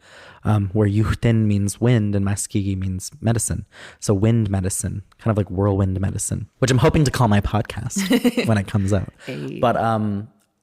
where yuhtin means wind and maskigi means medicine. So wind medicine, kind of like whirlwind medicine, which I'm hoping to call my podcast when it comes out. Hey. But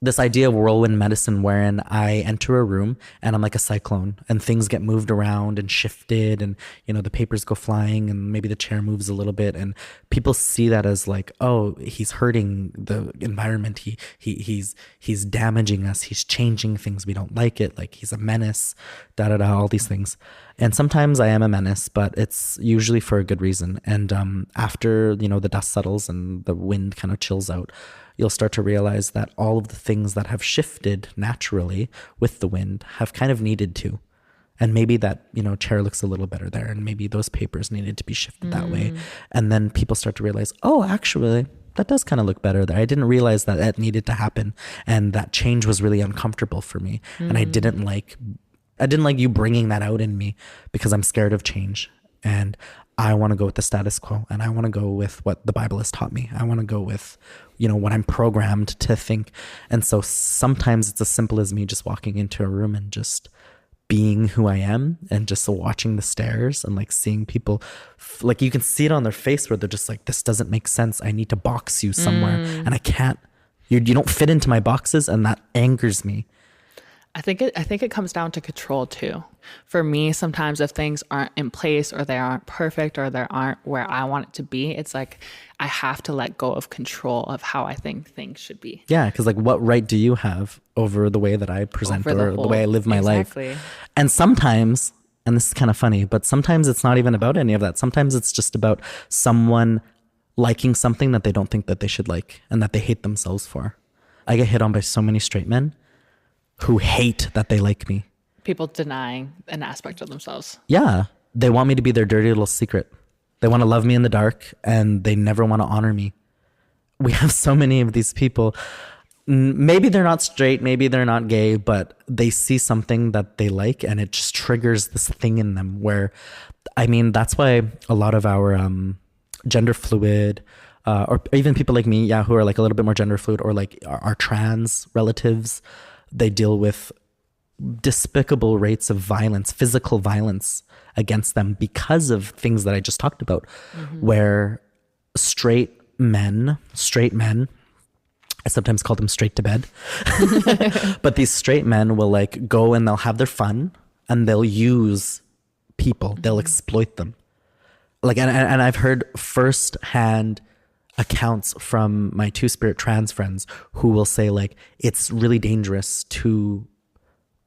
this idea of whirlwind medicine, wherein I enter a room and I'm like a cyclone and things get moved around and shifted, and, you know, the papers go flying and maybe the chair moves a little bit, and people see that as like, oh, he's hurting the environment. He's damaging us. He's changing things. We don't like it. Like, he's a menace, all these things. And sometimes I am a menace, but it's usually for a good reason. And after, you know, the dust settles and the wind kind of chills out, you'll start to realize that all of the things that have shifted naturally with the wind have kind of needed to. And maybe that, you know, chair looks a little better there, and maybe those papers needed to be shifted that way. And then people start to realize, oh, actually, that does kind of look better there. I didn't realize that that needed to happen, and that change was really uncomfortable for me. And I didn't like you bringing that out in me, because I'm scared of change. And I want to go with the status quo, and I want to go with what the Bible has taught me. I want to go with, you know, what I'm programmed to think. And so sometimes it's as simple as me just walking into a room and just being who I am, and just watching the stares and like seeing people, like you can see it on their face where they're just like, this doesn't make sense. I need to box you somewhere and I can't. You don't fit into my boxes, and that angers me. I think it comes down to control too. For me, sometimes if things aren't in place, or they aren't perfect, or they aren't where I want it to be, it's like I have to let go of control of how I think things should be. Yeah, because like, what right do you have over the way that I present, or the way I live my life? And sometimes, and this is kind of funny, but sometimes it's not even about any of that. Sometimes it's just about someone liking something that they don't think that they should like, and that they hate themselves for. I get hit on by so many straight men who hate that they like me. People denying an aspect of themselves. Yeah. They want me to be their dirty little secret. They want to love me in the dark, and they never want to honor me. We have so many of these people. Maybe they're not straight, maybe they're not gay, but they see something that they like, and it just triggers this thing in them where, I mean, that's why a lot of our gender fluid, or even people like me, who are like a little bit more gender fluid, or like our trans relatives, they deal with despicable rates of violence, physical violence against them, because of things that I just talked about, where straight men, I sometimes call them straight to bed, but these straight men will like go and they'll have their fun, and they'll use people, they'll exploit them. Like, and I've heard firsthand accounts from my two-spirit trans friends who will say like, it's really dangerous to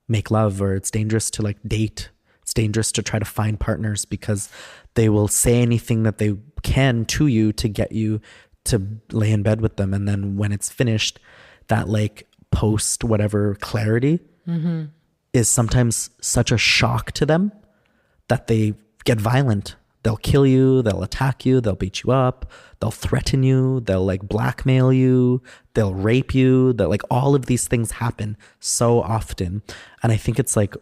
make love, or it's dangerous to like date. It's dangerous to try to find partners because they will say anything that they can to you to get you to lay in bed with them. And then when it's finished, that like post whatever clarity is sometimes such a shock to them that they get violent. They'll kill you, they'll attack you, they'll beat you up, they'll threaten you, they'll like blackmail you, they'll rape you, that like all of these things happen so often. And I think it's like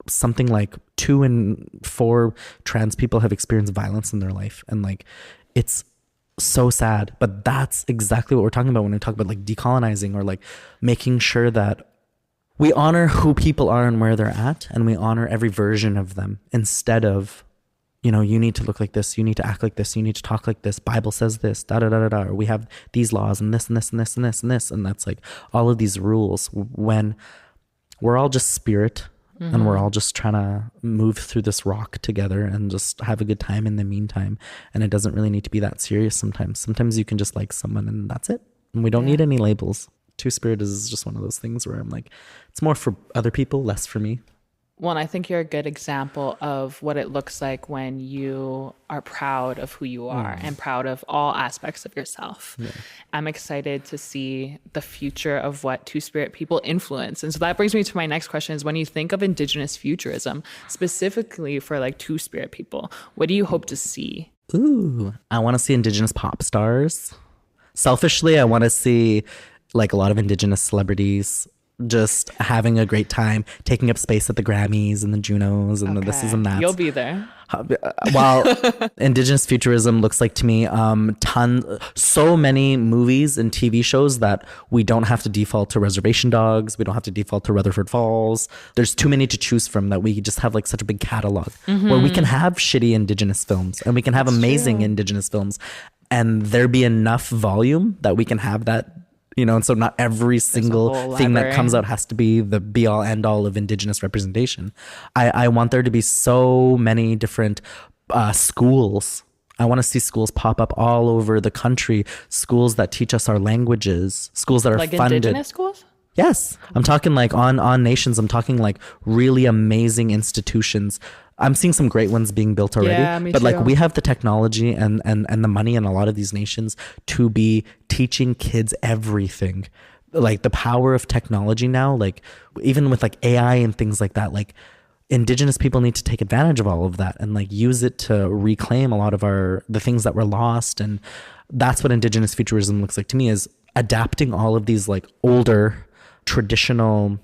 something like 2 in 4 trans people have experienced violence in their life. And like, it's so sad, but that's exactly what we're talking about when we talk about like decolonizing, or like making sure that we honor who people are and where they're at, and we honor every version of them, instead of, you know, you need to look like this, you need to act like this, you need to talk like this, Bible says this, da da da da da, or we have these laws and this and this and this and this and this, and that's like all of these rules, when we're all just spirit. And we're all just trying to move through this rock together and just have a good time in the meantime. And it doesn't really need to be that serious sometimes. Sometimes you can just like someone and that's it. And we don't need any labels. Two-spirit is just one of those things where I'm like, it's more for other people, less for me. Well, and I think you're a good example of what it looks like when you are proud of who you are and proud of all aspects of yourself. Yeah. I'm excited to see the future of what Two-Spirit people influence. And so that brings me to my next question is, when you think of Indigenous futurism, specifically for like Two-Spirit people, what do you hope to see? Ooh, I want to see Indigenous pop stars. Selfishly, I want to see like a lot of Indigenous celebrities just having a great time, taking up space at the Grammys and the Junos and the this is and that. You'll be there. While Indigenous futurism looks like to me, so many movies and TV shows that we don't have to default to Reservation Dogs. We don't have to default to Rutherford Falls. There's too many to choose from that we just have like such a big catalog where we can have shitty Indigenous films and we can have amazing Indigenous films, and there be enough volume that we can have that. You know, and so not every single thing that comes out has to be the be all end all of Indigenous representation. I want there to be so many different schools. I want to see schools pop up all over the country, schools that teach us our languages, schools that are like funded. Indigenous schools? Yes. I'm talking like on nations. I'm talking like really amazing institutions. I'm seeing some great ones being built already. Yeah, me but too. like we have the technology and the money in a lot of these nations to be teaching kids everything. Like the power of technology now, like even with like AI and things like that, like Indigenous people need to take advantage of all of that and like use it to reclaim a lot of the things that were lost. And that's what Indigenous futurism looks like to me, is adapting all of these like older traditional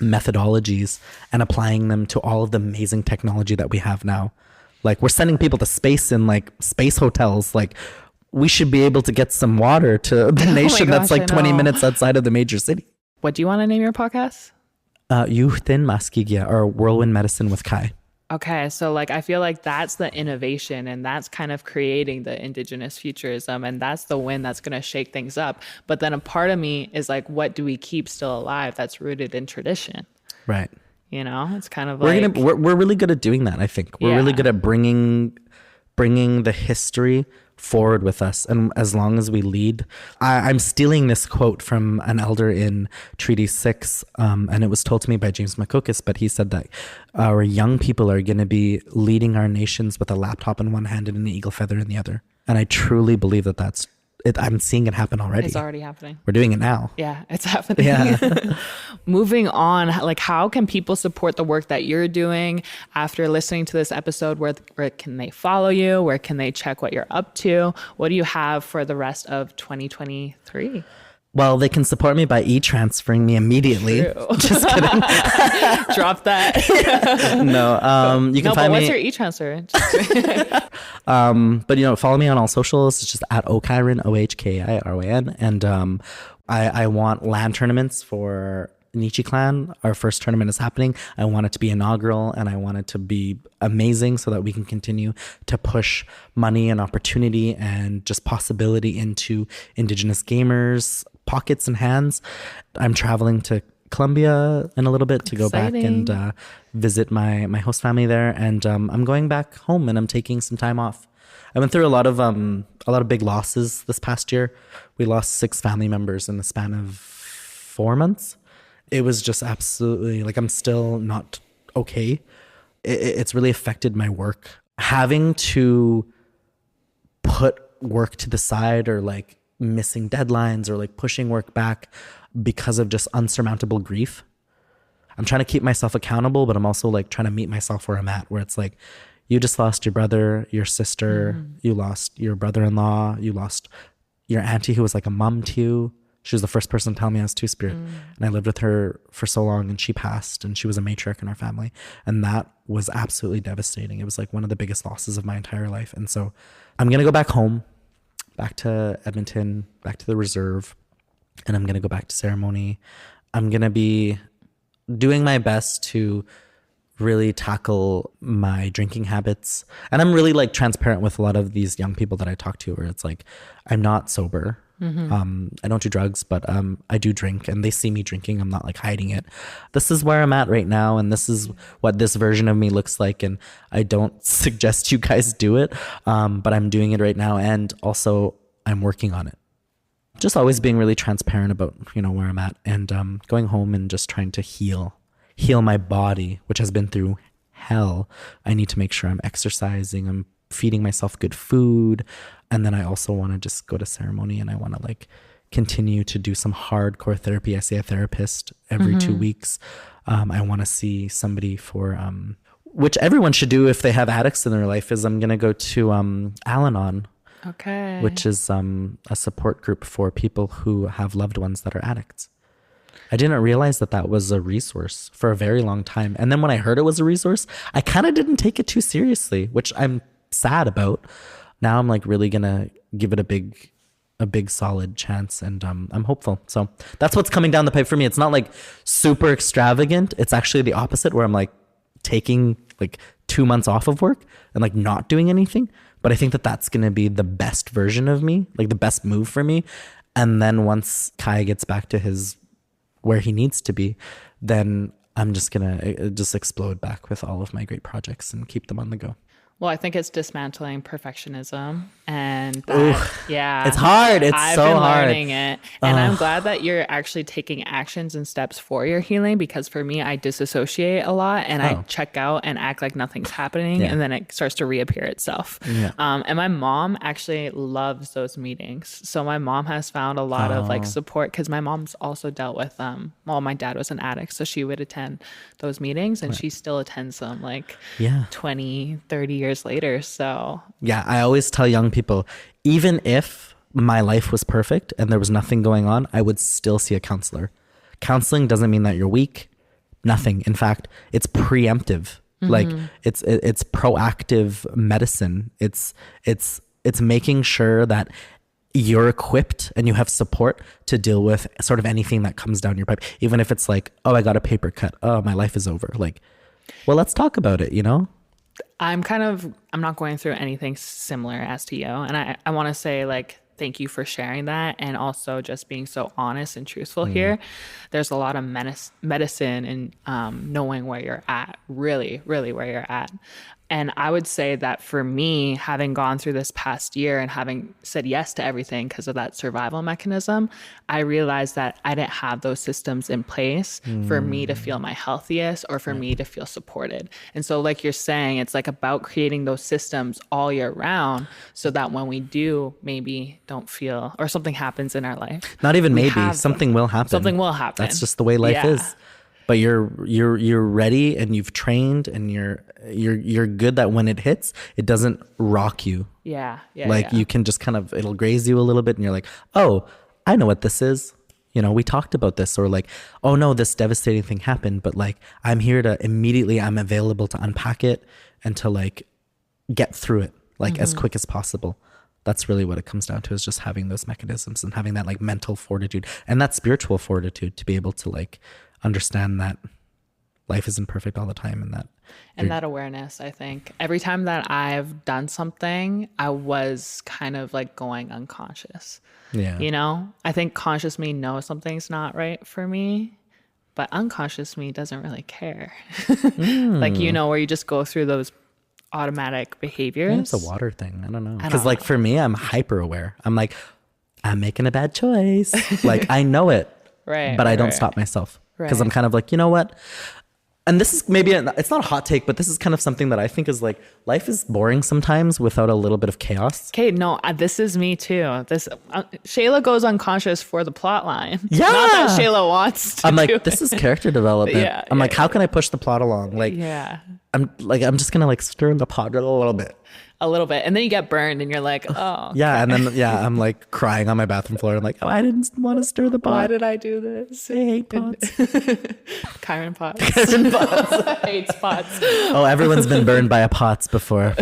methodologies and applying them to all of the amazing technology that we have now. Like we're sending people to space in like space hotels. Like we should be able to get some water to the nation that's like 20 minutes outside of the major city. What do you want to name your podcast? Yuhtin Maskigia, or Whirlwind Medicine with Kai. Okay, so like I feel like that's the innovation, and that's kind of creating the Indigenous futurism, and that's the wind that's going to shake things up. But then a part of me is like, what do we keep still alive that's rooted in tradition? Right. You know, it's kind of like we're really good at doing that. I think we're really good at bringing the history forward with us, and as long as we lead. I'm stealing this quote from an elder in Treaty 6, and it was told to me by James McCokus, but he said that our young people are going to be leading our nations with a laptop in one hand and an eagle feather in the other. And I truly believe that that's it. I'm seeing it happen already. It's already happening. We're doing it now. Yeah, it's happening. Yeah. Moving on, like how can people support the work that you're doing after listening to this episode? Where can they follow you? Where can they check what you're up to? What do you have for the rest of 2023? Well, they can support me by e-transferring me immediately. True. Just kidding. Drop that. No, you can find me. What's your e-transfer? But follow me on all socials. It's just at Kairyn, OHKIRYN. And I want land tournaments for Nietzsche Clan. Our first tournament is happening. I want it to be inaugural, and I want it to be amazing so that we can continue to push money and opportunity and just possibility into Indigenous gamers' pockets and hands. I'm traveling to Colombia in a little bit to go back and visit my host family there, and I'm going back home, and I'm taking some time off. I went through a lot of big losses this past year. We lost 6 family members in the span of 4 months. it was just absolutely like, I'm still not okay. It's really affected my work. Having to put work to the side, or like missing deadlines, or like pushing work back because of just unsurmountable grief. I'm trying to keep myself accountable, but I'm also like trying to meet myself where I'm at, where it's like, you just lost your brother, your sister, you lost your brother-in-law, you lost your auntie who was like a mom to you. She was the first person to tell me I was two-spirit. And I lived with her for so long, and she passed, and she was a matriarch in our family. And that was absolutely devastating. It was like one of the biggest losses of my entire life. And so I'm going to go back home, back to Edmonton, back to the reserve, and I'm going to go back to ceremony. I'm going to be doing my best to really tackle my drinking habits. And I'm really like transparent with a lot of these young people that I talk to, where it's like, I'm not sober. I don't do drugs, but I do drink, and they see me drinking. I'm not like hiding it. This is where I'm at right now, and this is what this version of me looks like. And I don't suggest you guys do it, but I'm doing it right now, and also I'm working on it. Just always being really transparent about, you know, where I'm at, and going home and just trying to heal my body, which has been through hell. I need to make sure I'm exercising, I'm feeding myself good food. And then I also want to just go to ceremony, and I want to like continue to do some hardcore therapy. I see a therapist every 2 weeks. I want to see somebody for, which everyone should do if they have addicts in their life, is I'm going to go to Al-Anon. Okay. Which is a support group for people who have loved ones that are addicts. I didn't realize that that was a resource for a very long time. And then when I heard it was a resource, I kind of didn't take it too seriously, which I'm sad about. Now I'm like really going to give it a big solid chance, and I'm hopeful. So that's what's coming down the pipe for me. It's not like super extravagant. It's actually the opposite, where I'm like taking like 2 months off of work and like not doing anything. But I think that that's going to be the best version of me, like the best move for me. And then once Kai gets back to where he needs to be, then I'm just going to just explode back with all of my great projects and keep them on the go. Well, I think it's dismantling perfectionism, and that, yeah, it's hard. I've been learning it, and I'm glad that you're actually taking actions and steps for your healing. Because for me, I disassociate a lot, and I check out and act like nothing's happening, and then it starts to reappear itself. And my mom actually loves those meetings. So my mom has found a lot of like support, because my mom's also dealt with my dad was an addict, so she would attend those meetings, and she still attends them like 20, 30 years later. So yeah, I always tell young people, even if my life was perfect and there was nothing going on, I would still see a counselor. Counseling doesn't mean that you're weak. Nothing. In fact, it's preemptive. Like it's proactive medicine. It's making sure that you're equipped and you have support to deal with sort of anything that comes down your pipe. Even if it's like, oh, I got a paper cut. Oh, my life is over. Like, well, let's talk about it, you know? I'm not going through anything similar as to you. And I want to say like, thank you for sharing that. And also just being so honest and truthful here. There's a lot of medicine in knowing where you're at, really, really where you're at. And I would say that for me, having gone through this past year and having said yes to everything because of that survival mechanism, I realized that I didn't have those systems in place for me to feel my healthiest or for me to feel supported. And so like you're saying, it's like about creating those systems all year round so that when we do maybe don't feel, or something happens in our life. Not even maybe, something will happen. Something will happen. That's just the way life is. But you're ready, and you've trained, and you're good that when it hits, it doesn't rock you. You can just kind of, it'll graze you a little bit, and you're like, oh, I know what this is. You know, we talked about this. Or like, oh no, this devastating thing happened, but like, I'm here to immediately, I'm available to unpack it and to like get through it like as quick as possible. That's really what it comes down to, is just having those mechanisms and having that like mental fortitude and that spiritual fortitude to be able to like understand that life isn't perfect all the time, and that awareness. I think every time that I've done something, I was kind of like going unconscious. You know, I think conscious me knows something's not right for me, but unconscious me doesn't really care. Like, you know, where you just go through those automatic behaviors. It's a water thing. I don't know. Because like for me, I'm hyper aware. I'm like, I'm making a bad choice. Like I know it, but I don't stop myself. Because I'm kind of like, you know what? And this is maybe, it's not a hot take, but this is kind of something that I think is like, life is boring sometimes without a little bit of chaos. Okay, no, this is me too. This Shayla goes unconscious for the plot line. Yeah. Not that Shayla wants to. I'm like, this is character development. Yeah, I'm like, how can I push the plot along? Like, I'm just going to like stir the pot a little bit. A little bit. And then you get burned and you're like, oh. Yeah. And then, I'm like crying on my bathroom floor. I'm like, oh, I didn't want to stir the pot. Why did I do this? I hate pots. Kairyn Potts. Kairyn Potts. Hates pots. Oh, everyone's been burned by a pots before.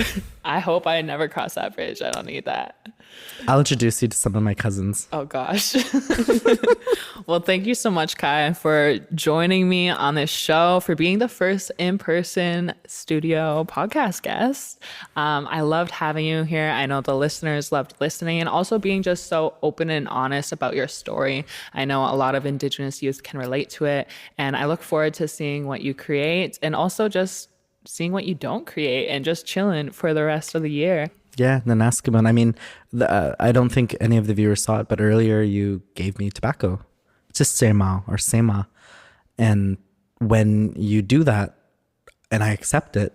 I hope I never cross that bridge. I don't need that. I'll introduce you to some of my cousins. Oh, gosh. Well, thank you so much, Kai, for joining me on this show, for being the first in-person studio podcast guest. I loved having you here. I know the listeners loved listening, and also being just so open and honest about your story. I know a lot of Indigenous youth can relate to it, and I look forward to seeing what you create, and also just seeing what you don't create, and just chilling for the rest of the year. Yeah, Nanaskaman. I mean, I don't think any of the viewers saw it, but earlier you gave me tobacco. Just sema or sema. And when you do that and I accept it,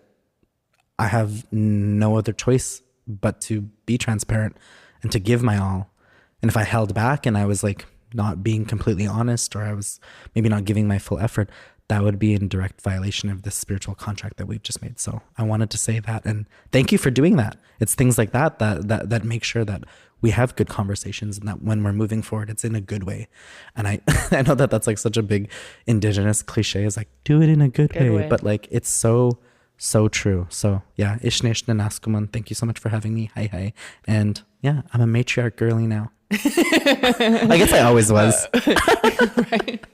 I have no other choice but to be transparent and to give my all. And if I held back and I was like not being completely honest, or I was maybe not giving my full effort, that would be in direct violation of this spiritual contract that we've just made. So I wanted to say that, and thank you for doing that. It's things like that make sure that we have good conversations, and that when we're moving forward, it's in a good way. And I know that that's like such a big Indigenous cliche, is like, do it in a good way. But like, it's so true. So yeah, Ishnesh Nanaskuman, thank you so much for having me. Hi. And yeah, I'm a matriarch girly now. I guess I always was. Right.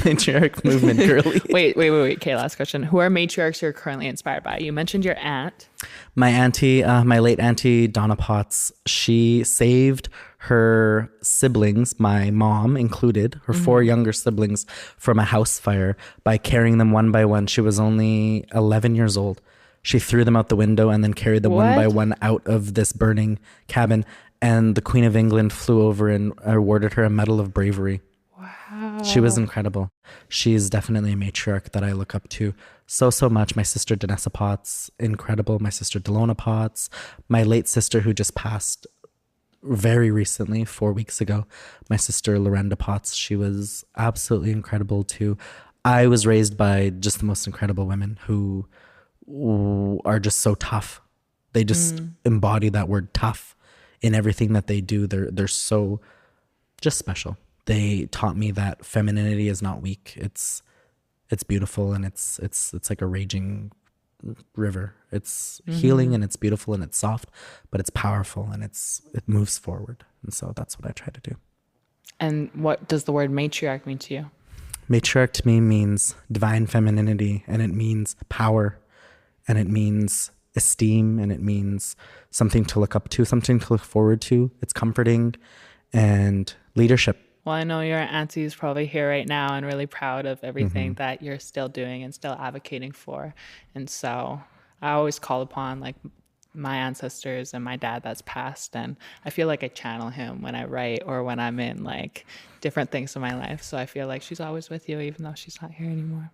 Matriarch movement girly. Wait. Okay, last question. Who are matriarchs you're currently inspired by? You mentioned your aunt. My auntie, my late auntie, Donna Potts, she saved her siblings, my mom included, her 4 younger siblings, from a house fire by carrying them one by one. She was only 11 years old. She threw them out the window and then carried them one by one out of this burning cabin. And the Queen of England flew over and awarded her a Medal of Bravery. Wow. She was incredible. She's definitely a matriarch that I look up to so much. My sister, Danessa Potts, incredible. My sister, Delona Potts. My late sister, who just passed very recently, 4 weeks ago. My sister, Lorenda Potts. She was absolutely incredible too. I was raised by just the most incredible women who are just so tough. They just embody that word tough in everything that they do. They're so just special. They taught me that femininity is not weak. It's beautiful, and it's like a raging river. It's healing, and it's beautiful, and it's soft, but it's powerful, and it moves forward. And so that's what I try to do. And what does the word matriarch mean to you? Matriarch to me means divine femininity, and it means power, and it means esteem, and it means something to look up to, something to look forward to. It's comforting, and leadership. Well, I know your auntie is probably here right now and really proud of everything that you're still doing and still advocating for. And so I always call upon like my ancestors and my dad that's passed, and I feel like I channel him when I write or when I'm in like different things in my life. So I feel like she's always with you even though she's not here anymore.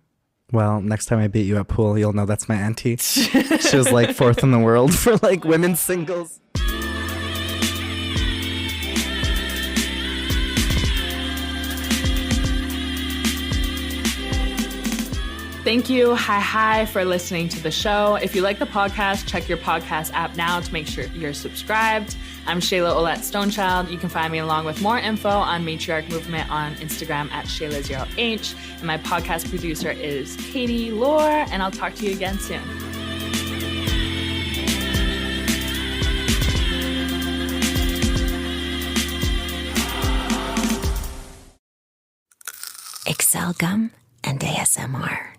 Well, next time I beat you at pool, you'll know that's my auntie. She was like 4th in the world for like women's singles. Thank you, hi, for listening to the show. If you like the podcast, check your podcast app now to make sure you're subscribed. I'm Shayla Oulette Stonechild. You can find me along with more info on Matriarch Movement on Instagram at Shayla0H. And my podcast producer is Kattie Laur, and I'll talk to you again soon. Excel Gum and ASMR.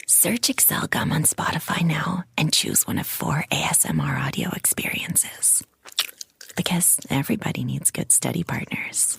Search Excel Gum on Spotify now and choose one of 4 ASMR audio experiences. Because everybody needs good study partners.